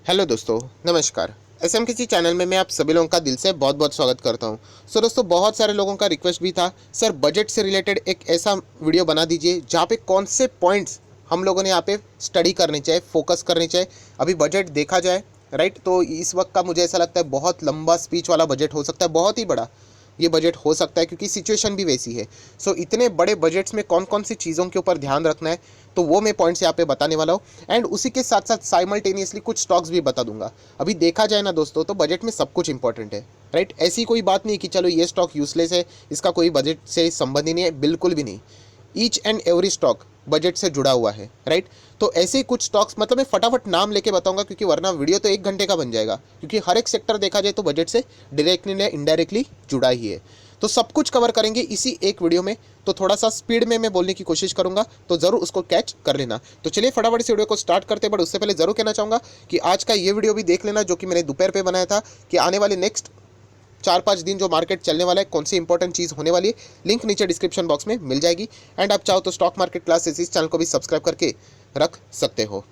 Hello दोस्तों, नमस्कार। SMKC channel में मैं आप सभी लोगों का दिल से बहुत बहुत स्वागत करता हूं। दोस्तों, बहुत सारे लोगों का रिक्वेस्ट भी था, सर बजट से रिलेटेड एक ऐसा वीडियो बना दीजिए जहां पे कौन से पॉइंट्स हम लोगों ने यहाँ पे स्टडी करने चाहिए, फोकस करने चाहिए। अभी बजट देखा जाए, राइट, तो इस वक्त का मुझे ऐसा लगता है बहुत लंबा स्पीच वाला बजट हो सकता है, बहुत ही बड़ा ये बजट हो सकता है क्योंकि सिचुएशन भी वैसी है। इतने बड़े बजट्स में कौन कौन सी चीज़ों के ऊपर ध्यान रखना है, तो वो मैं पॉइंट्स यहाँ पे बताने वाला हूँ। एंड उसी के साथ साथ साइमल्टेनियसली कुछ स्टॉक्स भी बता दूंगा। अभी देखा जाए ना दोस्तों, तो बजट में सब कुछ इंपॉर्टेंट है, राइट। ऐसी कोई बात नहीं कि चलो ये स्टॉक यूजलेस है, इसका कोई बजट से संबंध ही नहीं है, बिल्कुल भी नहीं। Each and every stock budget से जुड़ा हुआ है, राइट। तो ऐसे ही कुछ स्टॉक्स, मतलब मैं फटाफट नाम लेके बताऊंगा क्योंकि वरना वीडियो तो 1 घंटे का बन जाएगा, क्योंकि हर एक सेक्टर देखा जाए तो बजट से डायरेक्टली या इनडायरेक्टली जुड़ा ही है। तो सब कुछ कवर करेंगे इसी एक वीडियो में। तो थोड़ा सा स्पीड में मैं बोलने की कोशिश करूंगा, तो ज़रूर उसको कैच कर लेना। तो चलिए फटाफट से वीडियो को स्टार्ट करते हैं। बट उससे पहले ज़रूर कहना चाहूँगा कि आज का ये वीडियो भी देख लेना, जो कि मैंने दोपहर पे बनाया था, कि आने वाले नेक्स्ट 4-5 दिन जो मार्केट चलने वाला है, कौन सी इंपॉर्टेंट चीज़ होने वाली है, लिंक नीचे डिस्क्रिप्शन बॉक्स में मिल जाएगी। एंड आप चाहो तो स्टॉक मार्केट क्लासेस इस चैनल को भी सब्सक्राइब करके रख सकते हो।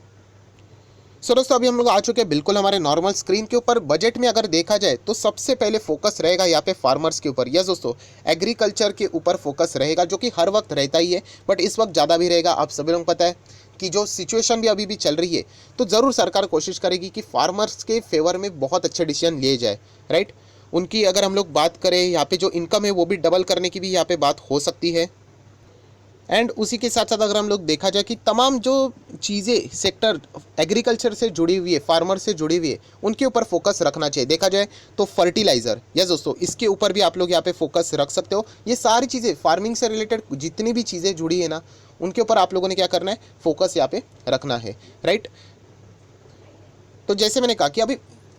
दोस्तों, अभी हम लोग आ चुके हैं बिल्कुल हमारे नॉर्मल स्क्रीन के ऊपर। बजट में अगर देखा जाए तो सबसे पहले फोकस रहेगा यहाँ पे फार्मर्स के ऊपर। यस दोस्तों, एग्रीकल्चर के ऊपर फोकस रहेगा, जो कि हर वक्त रहता ही है, बट इस वक्त ज़्यादा भी रहेगा। आप सभी लोगों को पता है कि जो सिचुएशन भी अभी भी चल रही है, तो ज़रूर सरकार कोशिश करेगी कि फार्मर्स के फेवर में बहुत अच्छे डिसीजन लिए जाए, राइट। उनकी अगर हम लोग बात करें, यहाँ पे जो इनकम है वो भी डबल करने की भी यहाँ पे बात हो सकती है। एंड उसी के साथ साथ अगर हम लोग देखा जाए कि तमाम जो चीज़ें सेक्टर एग्रीकल्चर से जुड़ी हुई है, फार्मर से जुड़ी हुई है, उनके ऊपर फोकस रखना चाहिए। देखा जाए तो फर्टिलाइज़र, यस दोस्तों, इसके ऊपर भी आप लोग यहाँ पे फोकस रख सकते हो। ये सारी चीज़ें फार्मिंग से रिलेटेड जितनी भी चीज़ें जुड़ी है ना, उनके ऊपर आप लोगों ने क्या करना है, फोकस यहाँ पे रखना है, राइट। तो जैसे मैंने कहा कि अभी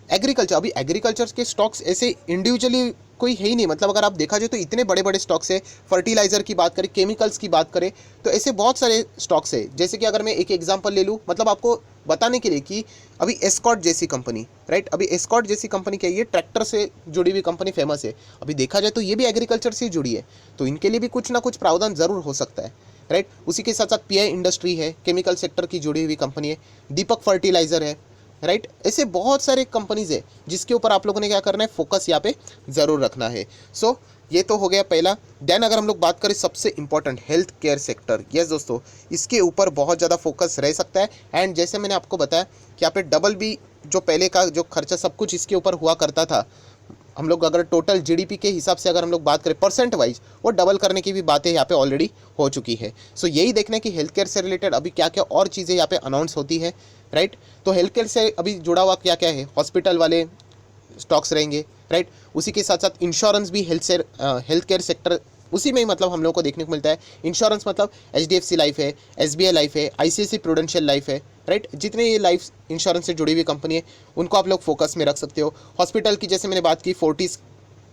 एग्रीकल्चर के स्टॉक्स ऐसे इंडिविजुअली कोई है ही नहीं। मतलब अगर आप देखा जाए तो इतने बड़े बड़े स्टॉक्स है। फर्टिलाइज़र की बात करें, केमिकल्स की बात करें, तो ऐसे बहुत सारे स्टॉक्स है। जैसे कि अगर मैं एक एग्जांपल ले लूँ, मतलब आपको बताने के लिए कि अभी एस्कॉर्ट जैसी कंपनी, राइट, अभी एस्कॉर्ट जैसी कंपनी क्या है, ये ट्रैक्टर से जुड़ी हुई कंपनी फेमस है। अभी देखा जाए तो ये भी एग्रीकल्चर से जुड़ी है, तो इनके लिए भी कुछ ना कुछ प्रावधान ज़रूर हो सकता है, राइट। उसी के साथ साथ पीआई इंडस्ट्री है, केमिकल सेक्टर की जुड़ी हुई कंपनी है। दीपक फर्टिलाइज़र है, राइट। ऐसे बहुत सारे कंपनीज है जिसके ऊपर आप लोगों ने क्या करना है, फोकस यहाँ पे ज़रूर रखना है। ये तो हो गया पहला। देन अगर हम लोग बात करें सबसे important health care sector, yes दोस्तों, इसके ऊपर बहुत ज़्यादा फोकस रह सकता है। एंड जैसे मैंने आपको बताया कि यहाँ पे डबल भी जो पहले का जो खर्चा सब कुछ इसके ऊपर हुआ करता था, हम लोग अगर टोटल जीडीपी के हिसाब से अगर हम लोग बात करें परसेंट वाइज, वो डबल करने की भी बातें यहाँ पे ऑलरेडी हो चुकी है। यही देखना है कि हेल्थ केयर से रिलेटेड अभी क्या क्या और चीज़ें यहाँ पे अनाउंस होती है, राइट। तो हेल्थ केयर से अभी जुड़ा हुआ क्या क्या है, हॉस्पिटल वाले स्टॉक्स रहेंगे, राइट। उसी के साथ साथ इंश्योरेंस भी हेल्थ केयर सेक्टर उसी में ही मतलब हम लोग को देखने को मिलता है। इंश्योरेंस मतलब एचडीएफसी लाइफ है, एसबीआई लाइफ है, आईसीआईसी प्रूडेंशियल लाइफ है, राइट। जितने ये लाइफ इंश्योरेंस से जुड़ी हुई कंपनी है, उनको आप लोग फोकस में रख सकते हो। हॉस्पिटल की जैसे मैंने बात की, फोर्टिस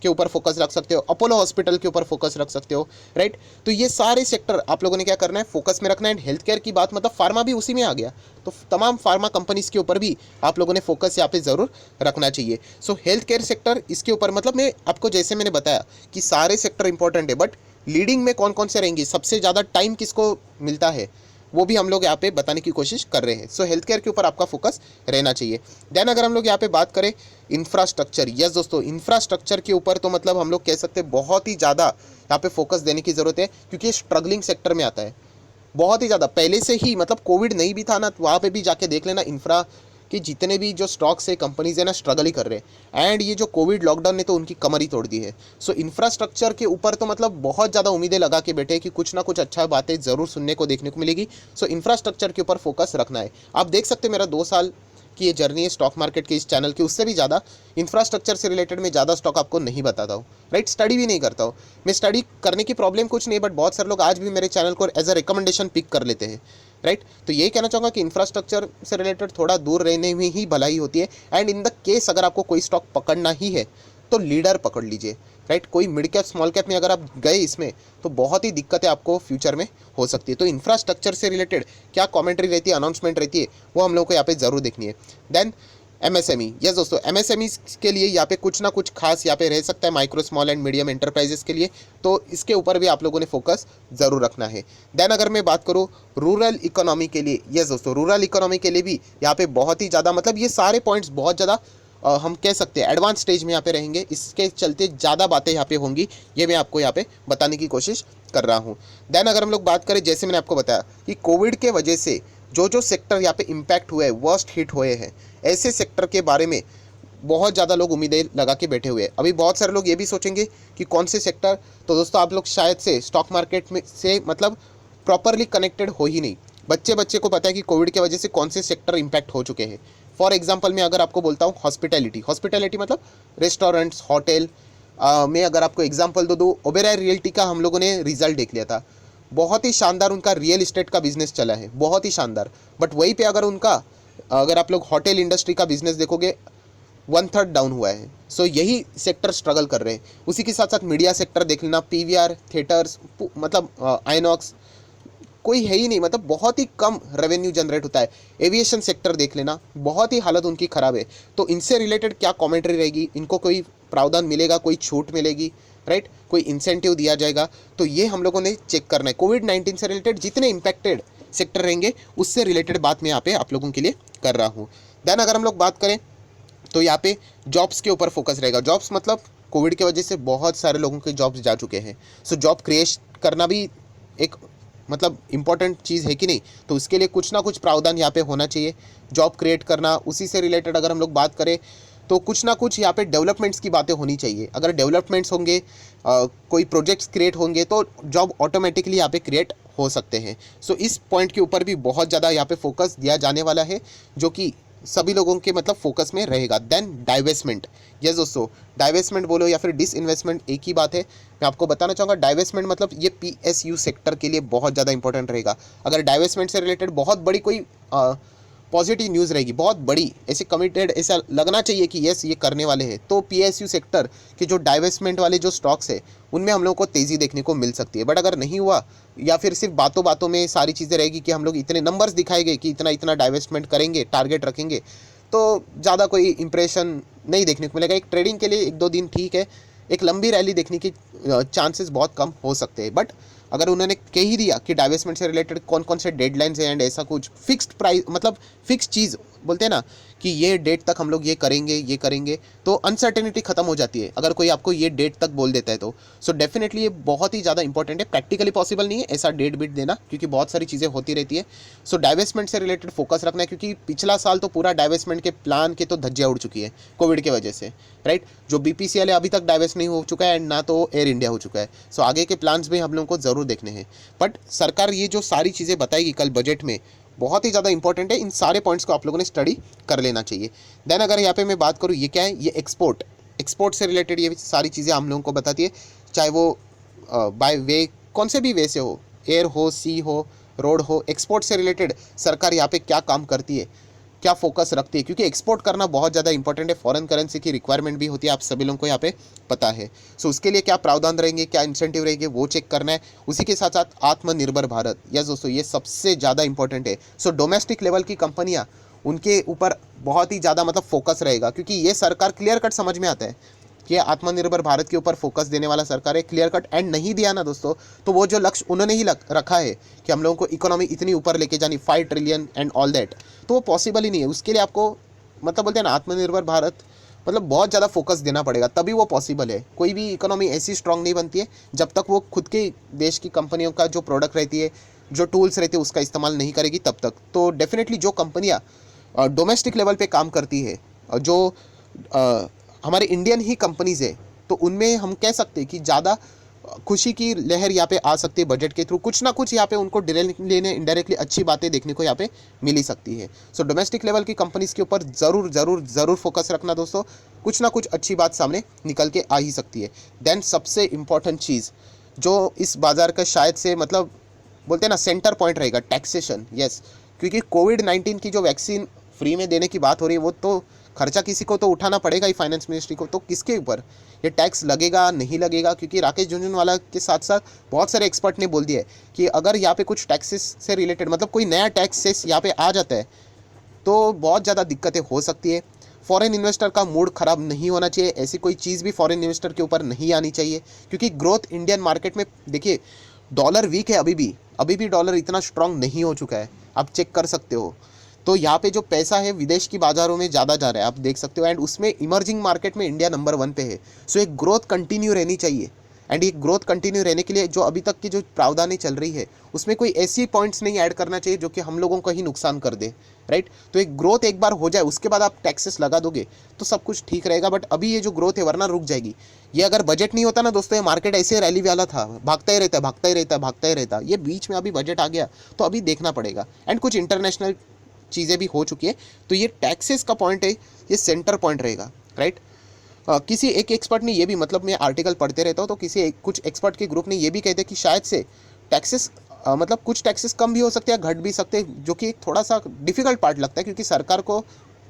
के ऊपर फोकस रख सकते हो, अपोलो हॉस्पिटल के ऊपर फोकस रख सकते हो, राइट। तो ये सारे सेक्टर आप लोगों ने क्या करना है, फोकस में रखना है। हेल्थ केयर की बात मतलब फार्मा भी उसी में आ गया, तो तमाम फार्मा कंपनीज के ऊपर भी आप लोगों ने फोकस यहाँ पे ज़रूर रखना चाहिए। हेल्थ केयर सेक्टर इसके ऊपर, मतलब मैं आपको जैसे मैंने बताया कि सारे सेक्टर इंपॉर्टेंट है, बट लीडिंग में कौन कौन से रहेंगे, सबसे ज़्यादा टाइम किसको मिलता है, वो भी हम लोग यहाँ पे बताने की कोशिश कर रहे हैं। हेल्थ केयर के ऊपर आपका फोकस रहना चाहिए। देन अगर हम लोग यहाँ पे बात करें इंफ्रास्ट्रक्चर, यस दोस्तों, इंफ्रास्ट्रक्चर के ऊपर तो मतलब हम लोग कह सकते हैं बहुत ही ज़्यादा यहाँ पे फोकस देने की ज़रूरत है, क्योंकि ये स्ट्रगलिंग सेक्टर में आता है बहुत ही ज़्यादा। पहले से ही, मतलब कोविड नहीं भी था ना, तो वहाँ पे भी जाके देख लेना, इंफ्रा कि जितने भी जो स्टॉक्स है, कंपनीज है ना, स्ट्रगल ही कर रहे हैं। एंड ये जो कोविड लॉकडाउन ने तो उनकी कमर ही तोड़ दी है। इंफ्रास्ट्रक्चर के ऊपर तो मतलब बहुत ज़्यादा उम्मीदें लगा के बैठे कि कुछ ना कुछ अच्छा बातें ज़रूर सुनने को देखने को मिलेगी। इंफ्रास्ट्रक्चर के ऊपर फोकस रखना है। आप देख सकते हैं मेरा 2 साल की ये जर्नी है स्टॉक मार्केट के इस चैनल की, उससे भी ज़्यादा इंफ्रास्ट्रक्चर से रिलेटेड मैं ज़्यादा स्टॉक आपको नहीं बताता हूँ, राइट। स्टडी भी नहीं करता हूँ मैं। स्टडी करने की प्रॉब्लम कुछ नहीं, बट बहुत सारे लोग आज भी मेरे चैनल को एज अ रिकमेंडेशन पिक कर लेते हैं, राइट। तो यही कहना चाहूँगा कि इंफ्रास्ट्रक्चर से रिलेटेड थोड़ा दूर रहने में ही भलाई होती है। एंड इन द केस अगर आपको कोई स्टॉक पकड़ना ही है तो लीडर पकड़ लीजिए, राइट। कोई मिड कैप स्मॉल कैप में अगर आप गए इसमें, तो बहुत ही दिक्कतें आपको फ्यूचर में हो सकती है। तो इंफ्रास्ट्रक्चर से रिलेटेड क्या कमेंट्री रहती है, अनाउंसमेंट रहती है, वो हम लोग को यहाँ पे ज़रूर देखनी है। देन एमएसएमई, यस दोस्तों, एमएसएमई के लिए यहाँ पे कुछ ना कुछ खास यहाँ पे रह सकता है micro small and medium enterprises के लिए, तो इसके ऊपर भी आप लोगों ने फोकस ज़रूर रखना है। देन अगर मैं बात करूँ रूरल इकोनॉमी के लिए, यस दोस्तों, रूरल इकोनॉमी के लिए भी यहाँ पे बहुत ही ज़्यादा मतलब ये सारे पॉइंट्स बहुत ज़्यादा हम कह सकते हैं एडवांस स्टेज में यहाँ पे रहेंगे, इसके चलते ज़्यादा बातें यहाँ पे होंगी, ये मैं आपको यहाँ पे बताने की कोशिश कर रहा हूँ। देन अगर हम लोग बात करें, जैसे मैंने आपको बताया कि कोविड के वजह से जो जो सेक्टर यहाँ पे इम्पैक्ट हुए, वर्स्ट हिट हुए हैं, ऐसे सेक्टर के बारे में बहुत ज़्यादा लोग उम्मीदें लगा के बैठे हुए हैं। अभी बहुत सारे लोग ये भी सोचेंगे कि कौन से सेक्टर, तो दोस्तों आप लोग शायद से स्टॉक मार्केट में से मतलब प्रॉपरली कनेक्टेड हो ही नहीं। बच्चे को पता है कि कोविड की वजह से कौन से सेक्टर इम्पैक्ट हो चुके हैं। फॉर एग्जांपल मैं अगर आपको बोलता हूँ हॉस्पिटैलिटी मतलब रेस्टोरेंट्स, होटल, मैं अगर आपको एग्जांपल दूँ, ओबेरॉय रियल्टी का हम लोगों ने रिजल्ट देख लिया था, बहुत ही शानदार उनका रियल इस्टेट का बिजनेस चला है, बहुत ही शानदार। बट वहीं पे अगर आप लोग होटल इंडस्ट्री का बिजनेस देखोगे, 1/3 डाउन हुआ है। सो यही सेक्टर स्ट्रगल कर रहे हैं। उसी के साथ साथ मीडिया सेक्टर देख लेना, पीवीआर, थिएटर्स, मतलब आइनॉक्स, कोई है ही नहीं, मतलब बहुत ही कम रेवेन्यू जनरेट होता है। एविएशन सेक्टर देख लेना, बहुत ही हालत उनकी ख़राब है। तो इनसे रिलेटेड क्या कमेंट्री रहेगी, इनको कोई प्रावधान मिलेगा, कोई छूट मिलेगी, राइट, कोई इंसेंटिव दिया जाएगा, तो ये हम लोगों ने चेक करना है। कोविड-19 से रिलेटेड जितने इम्पैक्टेड सेक्टर रहेंगे उससे रिलेटेड बात मैं यहाँ पे आप लोगों के लिए कर रहा हूँ। देन अगर हम लोग बात करें तो यहाँ पे जॉब्स के ऊपर फोकस रहेगा। जॉब्स मतलब कोविड की वजह से बहुत सारे लोगों के जॉब्स जा चुके हैं। सो जॉब क्रिएट करना भी एक मतलब इम्पॉर्टेंट चीज़ है कि नहीं, तो उसके लिए कुछ ना कुछ प्रावधान यहाँ पे होना चाहिए, जॉब क्रिएट करना। उसी से रिलेटेड अगर हम लोग बात करें तो कुछ ना कुछ यहाँ पे डेवलपमेंट्स की बातें होनी चाहिए। अगर डेवलपमेंट्स होंगे, कोई प्रोजेक्ट्स क्रिएट होंगे, तो जॉब ऑटोमेटिकली यहाँ पे क्रिएट हो सकते हैं। सो इस पॉइंट के ऊपर भी बहुत ज़्यादा यहाँ पे फोकस दिया जाने वाला है, जो कि सभी लोगों के मतलब फोकस में रहेगा। देन डाइवेस्टमेंट, यस दोस्तों, डाइवेस्टमेंट बोलो या फिर डिसइन्वेस्टमेंट, एक ही बात है। मैं आपको बताना चाहूँगा डाइवेस्टमेंट मतलब ये पीएसयू सेक्टर के लिए बहुत ज़्यादा इंपॉर्टेंट रहेगा। अगर डाइवेस्टमेंट से रिलेटेड बहुत बड़ी कोई पॉजिटिव न्यूज़ रहेगी, बहुत बड़ी, ऐसे कमिटेड, ऐसा लगना चाहिए कि यस ये करने वाले हैं, तो पीएसयू सेक्टर के जो डाइवेस्टमेंट वाले जो स्टॉक्स है उनमें हम लोगों को तेज़ी देखने को मिल सकती है। बट अगर नहीं हुआ या फिर सिर्फ बातों बातों में सारी चीज़ें रहेगी कि हम लोग इतने नंबर्स दिखाएंगे कि इतना इतना डाइवेस्टमेंट करेंगे, टारगेट रखेंगे, तो ज़्यादा कोई इंप्रेशन नहीं देखने को मिलेगा। एक ट्रेडिंग के लिए 1-2 दिन ठीक है, एक लंबी रैली देखने की चांसेस बहुत कम हो सकते हैं। बट अगर उन्होंने कह ही दिया कि डाइवेस्टमेंट से रिलेटेड कौन कौन से डेडलाइंस हैं एंड ऐसा कुछ फिक्स्ड प्राइस, मतलब फिक्स चीज़ बोलते हैं ना कि ये डेट तक हम लोग ये करेंगे, तो अनसर्टेनिटी खत्म हो जाती है अगर कोई आपको ये डेट तक बोल देता है तो। सो डेफिनेटली ये बहुत ही ज़्यादा इंपॉर्टेंट है। प्रैक्टिकली पॉसिबल नहीं है ऐसा डेट बिट देना, क्योंकि बहुत सारी चीज़ें होती रहती है। सो डाइवेस्टमेंट से रिलेटेड फोकस रखना है, क्योंकि पिछला साल तो पूरा डाइवेस्टमेंट के प्लान के तो धज्जियाँ उड़ चुकी है कोविड के वजह से, राइट। जो बीपीसीएल है अभी तक डाइवेस्ट नहीं हो चुका है एंड ना तो एयर इंडिया हो चुका है। सो आगे के प्लान्स भी हम लोगों को ज़रूर देखने हैं। बट सरकार ये जो सारी चीज़ें बताएगी कल बजट में, बहुत ही ज़्यादा इंपॉर्टेंट है। इन सारे पॉइंट्स को आप लोगों ने स्टडी कर लेना चाहिए। देन अगर यहाँ पे मैं बात करूँ, ये क्या है, ये एक्सपोर्ट से रिलेटेड ये सारी चीज़ें हम लोगों को बताती है, चाहे वो बाय वे कौन से भी वे से हो, एयर हो, सी हो, रोड हो। एक्सपोर्ट से रिलेटेड सरकार यहाँ पे क्या काम करती है, क्या फोकस रखती है, क्योंकि एक्सपोर्ट करना बहुत ज़्यादा इंपॉर्टेंट है। फॉरेन करेंसी की रिक्वायरमेंट भी होती है, आप सभी लोगों को यहाँ पे पता है। सो उसके लिए क्या प्रावधान रहेंगे, क्या इंसेंटिव रहेंगे, वो चेक करना है। उसी के साथ साथ आत्मनिर्भर भारत, यस दोस्तों, ये सबसे ज़्यादा इंपॉर्टेंट है। सो डोमेस्टिक लेवल की कंपनियाँ, उनके ऊपर बहुत ही ज़्यादा मतलब फोकस रहेगा, क्योंकि ये सरकार क्लियर कट समझ में आता है कि आत्मनिर्भर भारत के ऊपर फोकस देने वाला सरकार है, क्लियर कट। एंड नहीं दिया ना दोस्तों, तो वो जो लक्ष्य उन्होंने ही रखा है कि हम लोगों को इकोनॉमी इतनी ऊपर लेके जानी, 5 ट्रिलियन एंड ऑल दैट, तो वो पॉसिबल ही नहीं है। उसके लिए आपको मतलब बोलते हैं ना आत्मनिर्भर भारत, मतलब बहुत ज़्यादा फोकस देना पड़ेगा, तभी वो पॉसिबल है। कोई भी इकोनॉमी ऐसी स्ट्रांग नहीं बनती है जब तक वो खुद के देश की कंपनियों का जो प्रोडक्ट रहती है, जो टूल्स रहते हैं, उसका इस्तेमाल नहीं करेगी तब तक। तो डेफिनेटली जो कंपनियाँ डोमेस्टिक लेवल पे काम करती है, जो हमारे इंडियन ही कंपनीज़ है, तो उनमें हम कह सकते हैं कि ज़्यादा खुशी की लहर यहाँ पे आ सकती है बजट के थ्रू। कुछ ना कुछ यहाँ पे उनको डायरेक्टली इनडायरेक्टली अच्छी बातें देखने को यहाँ पे मिल ही सकती है। सो डोमेस्टिक लेवल की कंपनीज़ के ऊपर ज़रूर फोकस रखना दोस्तों, कुछ ना कुछ अच्छी बात सामने निकल के आ ही सकती है। देन सबसे इम्पॉर्टेंट चीज़ जो इस बाज़ार का शायद से मतलब बोलते हैं ना सेंटर पॉइंट रहेगा, टैक्सेशन, यस। क्योंकि कोविड-19 की जो वैक्सीन फ्री में देने की बात हो रही है, वो तो खर्चा किसी को तो उठाना पड़ेगा ही, फाइनेंस मिनिस्ट्री को। तो किसके ऊपर ये टैक्स लगेगा, नहीं लगेगा, क्योंकि राकेश झुनझुनवाला के साथ साथ बहुत सारे एक्सपर्ट ने बोल दिया है कि अगर यहाँ पे कुछ टैक्सेस से रिलेटेड मतलब कोई नया टैक्सेस यहाँ पे आ जाता है तो बहुत ज़्यादा दिक्कतें हो सकती है। फॉरेन इन्वेस्टर का मूड खराब नहीं होना चाहिए, ऐसी कोई चीज़ भी फॉरेन इन्वेस्टर के ऊपर नहीं आनी चाहिए, क्योंकि ग्रोथ इंडियन मार्केट में देखिए डॉलर वीक है अभी भी डॉलर इतना स्ट्रांग नहीं हो चुका है, आप चेक कर सकते हो। तो यहाँ पे जो पैसा है विदेश की बाज़ारों में ज़्यादा जा रहा है, आप देख सकते हो, एंड उसमें इमर्जिंग मार्केट में इंडिया नंबर 1 पे है। सो एक ग्रोथ कंटिन्यू रहनी चाहिए, एंड ये ग्रोथ कंटिन्यू रहने के लिए जो अभी तक की जो प्रावधानी चल रही है उसमें कोई ऐसी पॉइंट्स नहीं ऐड करना चाहिए जो कि हम लोगों को ही नुकसान कर दे, राइट। तो एक ग्रोथ एक बार हो जाए उसके बाद आप टैक्सेस लगा दोगे तो सब कुछ ठीक रहेगा, बट अभी ये जो ग्रोथ है वरना रुक जाएगी। ये अगर बजट नहीं होता ना दोस्तों, ये मार्केट ऐसे रैली वाला था, भागता ही रहता है भागता ही रहता है भागता ही रहता है। ये बीच में अभी बजट आ गया तो अभी देखना पड़ेगा, एंड कुछ इंटरनेशनल चीज़ें भी हो चुकी है। तो ये टैक्सेस का पॉइंट है, ये सेंटर पॉइंट रहेगा, राइट। किसी एक एक्सपर्ट ने ये भी, मतलब मैं आर्टिकल पढ़ते रहता हूँ तो कुछ एक्सपर्ट के ग्रुप ने ये भी कहते हैं कि शायद से टैक्सेस मतलब कुछ टैक्सेस कम भी हो सकते हैं, घट भी सकते हैं, जो कि थोड़ा सा डिफिकल्ट पार्ट लगता है, क्योंकि सरकार को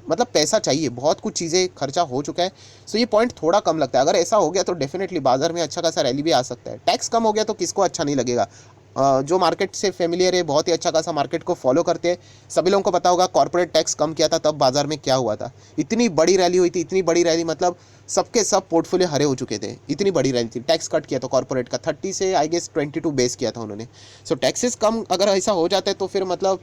मतलब पैसा चाहिए, बहुत कुछ चीज़ें खर्चा हो चुका है। सो ये पॉइंट थोड़ा कम लगता है। अगर ऐसा हो गया तो डेफिनेटली बाजार में अच्छा खासा रैली भी आ सकता है। टैक्स कम हो गया तो किसको अच्छा नहीं लगेगा। जो मार्केट से फेमिलियर है, बहुत ही अच्छा खासा मार्केट को फॉलो करते हैं, सभी लोगों को पता होगा कॉर्पोरेट टैक्स कम किया था तब बाजार में क्या हुआ था। इतनी बड़ी रैली हुई थी, इतनी बड़ी रैली, मतलब सबके सब पोर्टफोलियो हरे हो चुके थे, इतनी बड़ी रैली थी। टैक्स कट किया था कॉर्पोरेट का 30 से आई गेस 22 बेस किया था उन्होंने। सो टैक्सेस कम अगर ऐसा हो जाता है तो फिर मतलब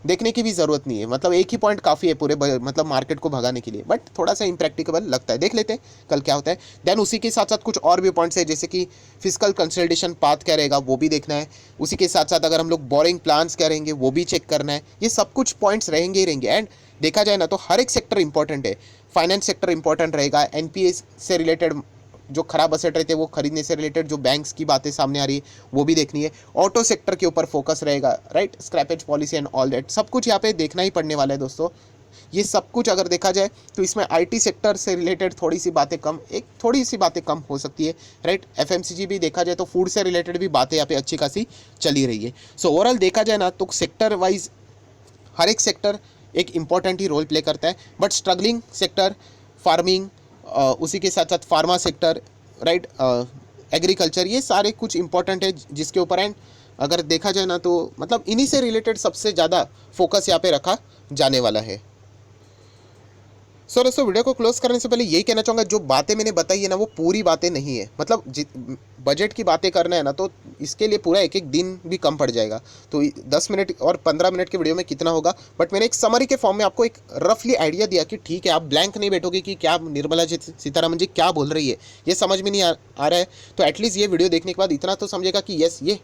देखने की भी ज़रूरत नहीं है, मतलब एक ही पॉइंट काफ़ी है पूरे मतलब मार्केट को भगाने के लिए, बट थोड़ा सा इम्प्रैक्टिकल लगता है। देख लेते हैं कल क्या होता है। देन उसी के साथ साथ कुछ और भी पॉइंट्स है, जैसे कि फिजिकल कंसल्टेशन पाथ क्या रहेगा वो भी देखना है। उसी के साथ साथ अगर हम लोग बोरिंग प्लान्स क्या रहेंगे वो भी चेक करना है। ये सब कुछ पॉइंट्स रहेंगे ही रहेंगे। एंड देखा जाए ना तो हर एक सेक्टर इंपॉर्टेंट है। फाइनेंस सेक्टर इंपॉर्टेंट रहेगा, एनपीए से रिलेटेड जो खराब असेट रहते हैं वो खरीदने से रिलेटेड जो बैंक्स की बातें सामने आ रही है वो भी देखनी है। ऑटो सेक्टर के ऊपर फोकस रहेगा, right. Scrappage policy and all that सब कुछ यहाँ पे देखना ही पड़ने वाला है दोस्तों। ये सब कुछ अगर देखा जाए तो इसमें आईटी सेक्टर से रिलेटेड थोड़ी सी बातें कम हो सकती है, राइट। एफएमसीजी भी देखा जाए तो फूड से रिलेटेड भी बातें यहाँ पे अच्छी खासी चली रही है। सो ओवरऑल देखा जाए ना तो सेक्टर वाइज हर एक सेक्टर एक इम्पॉर्टेंट ही रोल प्ले करता है, बट स्ट्रगलिंग सेक्टर फार्मिंग, उसी के साथ साथ फार्मा सेक्टर, राइट, एग्रीकल्चर, ये सारे कुछ इंपॉर्टेंट है जिसके ऊपर एंड अगर देखा जाए ना तो मतलब इन्हीं से रिलेटेड सबसे ज़्यादा फोकस यहाँ पे रखा जाने वाला है। सो दोस्तों वीडियो को क्लोज करने से पहले यही कहना चाहूँगा, जो बातें मैंने बताई है ना वो पूरी बातें नहीं है। मतलब बजट की बातें करना है ना तो इसके लिए पूरा एक एक दिन भी कम पड़ जाएगा। तो 10 मिनट और 15 मिनट के वीडियो में कितना होगा, बट मैंने एक समरी के फॉर्म में आपको एक रफली आइडिया दिया कि ठीक है, आप ब्लैंक नहीं बैठोगे कि क्या निर्मला जी सीतारमन जी क्या बोल रही है, ये समझ में नहीं आ रहा है। तो एटलीस्ट ये वीडियो देखने के बाद इतना तो समझेगा कि यस ये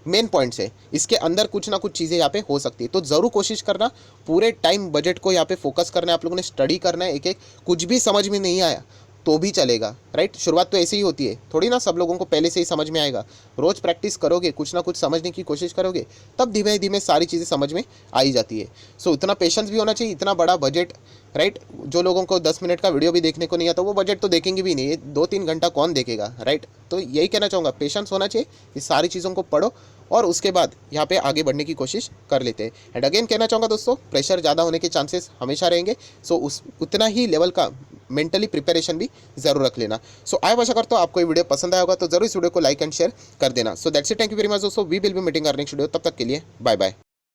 मेन पॉइंट्स है, इसके अंदर कुछ ना कुछ चीज़ें यहाँ पे हो सकती है। तो ज़रूर कोशिश करना पूरे टाइम बजट को यहाँ पे फोकस करना है, आप लोगों ने स्टडी करना है। एक एक कुछ भी समझ में नहीं आया तो भी चलेगा, राइट। शुरुआत तो ऐसे ही होती है, थोड़ी ना सब लोगों को पहले से ही समझ में आएगा। रोज़ प्रैक्टिस करोगे, कुछ ना कुछ समझने की कोशिश करोगे, तब धीमे धीमे सारी चीज़ें समझ में आ ही जाती है। सो इतना पेशेंस भी होना चाहिए, इतना बड़ा बजट, राइट। जो लोगों को 10 मिनट का वीडियो भी देखने को नहीं आता वो बजट तो देखेंगे भी नहीं, 2-3 घंटा कौन देखेगा, राइट। तो यही कहना चाहूँगा, पेशेंस होना चाहिए, इस सारी चीज़ों को पढ़ो और उसके बाद यहाँ पे आगे बढ़ने की कोशिश कर लेते हैं। एंड अगेन कहना चाहूँगा दोस्तों, प्रेशर ज़्यादा होने के चांसेस हमेशा रहेंगे। सो उतना ही लेवल का मेंटली प्रिपरेशन भी ज़रूर रख लेना। सो आई आशा करता हूँ आपको ये वीडियो पसंद आया होगा, तो जरूर इस वीडियो को लाइक एंड शेयर कर देना। So that's it, thank you very much दोस्तों, we will be meeting our next video. तब तक के लिए बाय बाय।